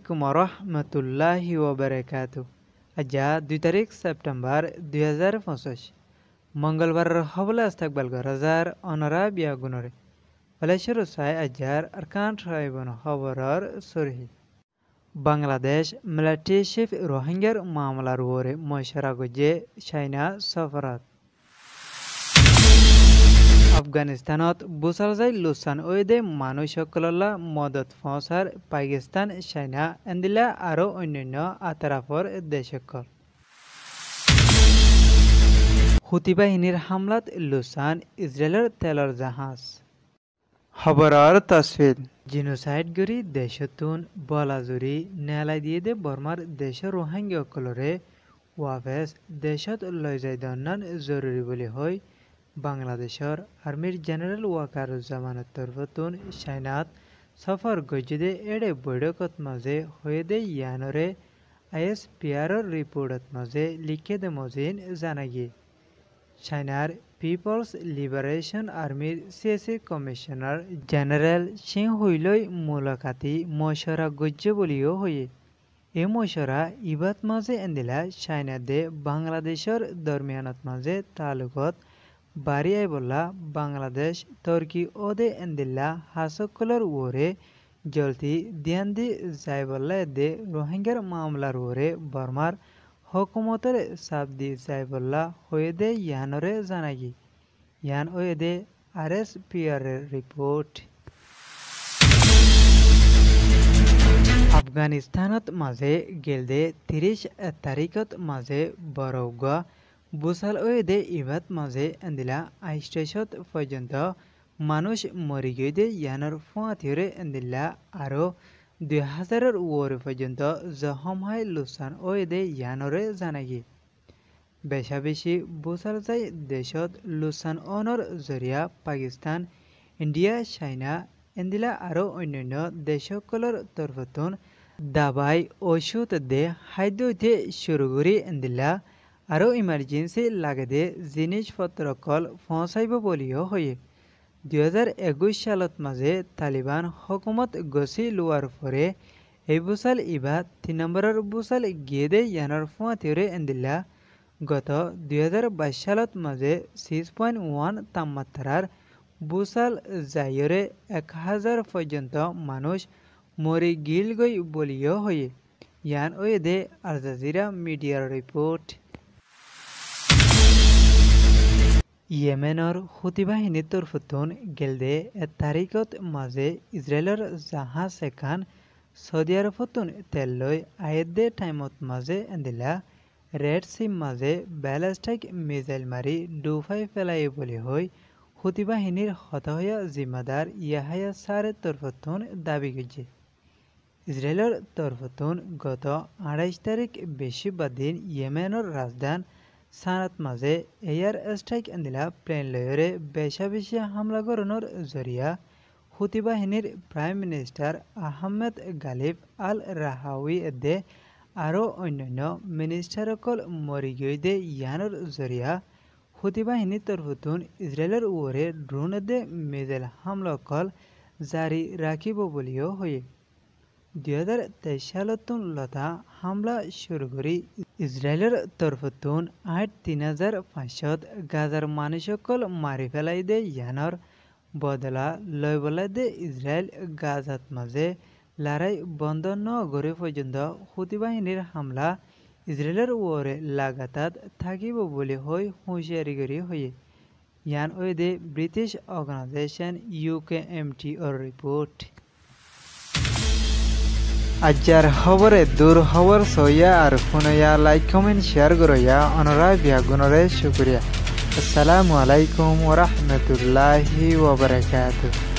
আলাইকুম ওরহমতুল্লাহি ওবারাকাতু। আজ 2 তারিখ সেপ্টেম্বর 2025 মঙ্গলবার হবলে আস্তাকবাল গরাজার অনরা বিয়া গুণরে ফলেশ্বর সাই আজার আরকান ট্রাইবন খবরর সরহি বাংলাদেশ মিলিটারি চিফ রোহিঙ্গার মামলার ওরে ময়সরা গজে চাইনা সফরাত আফগানিস্তানত বুসালজাই লুসান ওয়েদে মানুষ সকললা মদত ফসার পাকিস্তান চাইনা এন্দিলা আরও অন্যান্য আতরাফর দেশকল হুতি বাহিনীর হামলাত লুসান ইসরায়েলের তেলর জাহাজ খবরর তসফিল জিনোসাইড গরি দেশতুন বলাজুরি নেলাই দিয়ে দে বর্মার দেশ রোহিঙ্গা অকলরে ওয়াফেস দেশত লয় যাই দন্নান জরুরি বলে হয় বাংলাদেশের আর্মির জেনারেল ওয়াকারুজ্জামানের তরফতুন চাইনাত সফর গজদে এড়ে বৈঠকত মাঝে হয়ে দে ইয়ানরে ISPRর রিপোর্টত মাঝে লিখে দে মজিন জানাগি চাইনার পিপলস লিবারেশন আর্মির CSA কমিশনার জেনারেল সিং হুইলই মুলাকাতি মশরা গজ্য বলিও হয়ে এ মশরা ইবাত মাঝে এন্দিলা চাইনা দে বাংলাদেশের দরমিয়ানত মাঝে তালুকত বারিয়াই বললা বাংলাদেশ তুর্কি ওদে এন্দিল্লা হাসকলর ওরে জলতি দিয়ান দি যাই বললা দে রোহিঙ্গার মামলার ওরে বর্মার হকুমতের সাপ দি যাই বললা হয়ে দে ইয়ানরে জানাগি ইয়ান ওয়ে দে RSPR রিপোর্ট আফগানিস্তানত মাঝে গেলদে 30 তারিখত মাঝে বরৌগা বুসাল ওয়েদে ইবাত মাঝে এন্দিলা আইস্টেশত পর্যন্ত মানুষ মরি গিয়ে ইয়ানোর ফুয়াতিরে এন্দিলা আরও 2000-এর ওরে পর্যন্ত জখম হয় লুসান ওয়েদে ইয়ানরে জানাগি বেশা বেশি বুসাল যাই দেশত লুসান অনর জরিয়া পাকিস্তান ইন্ডিয়া চাইনা এন্দিলা আরও অন্যান্য দেশসকলের তরফতুন দাবাই ওষুধ দে খাদ্যতে শুরু করি এন্দিলা আরও ইমার্জেন্সি লাগে দে জিনিসপত্র কল পৌঁছাইব বলিও হয়ে 2021 সালত মাঝে তালিবান হকুমত গছি লোৱাৰ পরে এই বুসাল ইবা 3 নম্বরের বুসাল গিয়ে দে ইয়ানোর ফুয়াতিরে এন্দিলা গত 2022 সালত মাঝে 6.1 তাপমাত্রার বুসাল যাইরে 1000 পর্যন্ত মানুষ মরি গিল গই বলিও হয়ে ইয়ান ওয়ে দে আল জাজিরা মিডিয়ার রিপোর্ট ইয়েমেনের হুতি বাহিনীর তরফতুন গেলদে 1 তারিখত মাঝে ইসরায়েলের জাহাজ এখান সৌদি আরবতুন তেল লই আয়ের দে টাইমত মাঝে এন্দিলা রেড সি মাঝে ব্যালিস্টিক মিসাইল মারি ডুফাই ফেলাই বলে হই হুতি বাহিনীর হতাহয়া জিম্মাদার ইয়াহায়া সারের তরফতুন দাবি গেছে ইসরায়েলের তরফতুন গত 28 তারিখ বেশি বাদিন ইয়েমেনের রাজধান সানাত মাঝে এয়ার স্ট্রাইক এন্দিলা প্লেন লয়রে বেশা বেশি হামলা করানোর জরিয়া হুতি বাহিনীর প্রাইম মিনিস্টার আহমেদ গালিব আল রাহাউই দে আরও অন্যান্য মিনিস্টারকল মরি গিয়ে দে ইয়ানোর জরিয়া হুতি বাহিনীর তরফতুন ইসরায়েলের ওরে ড্রোন দে মিসাইল হামলা কল জারি রাখিব বলিও হয়ে 2023 সালতুন লতা হামলা শুরু করি ইসরায়েলের তরফতুন 3500 গাজার মানুষসকল মারি ফেলাই দে ইয়ানোর বদলা লয় বলাই দে ইসরায়েল গাজাত মাঝে লড়াই বন্ধ ন করে পর্যন্ত হুতি বাহিনীর হামলা ইসরায়েলের ওরে লাগাতার থাকিব বলে হয় হুঁশিয়ারি করি হয়ে ইয়ান ওয়ে দে ব্রিটিশ অর্গানাইজেশন UKMTOর রিপোর্ট আজ্জার খবরে দূর খবর সইয়া আর ফোনয়া লাইক কমেন্ট শেয়ার করইয়া অনরা বিয়া গুণরে শুক্রিয়া। আসসালামু আলাইকুম ওয়া রাহমাতুল্লাহি ওয়া বারাকাতুহু।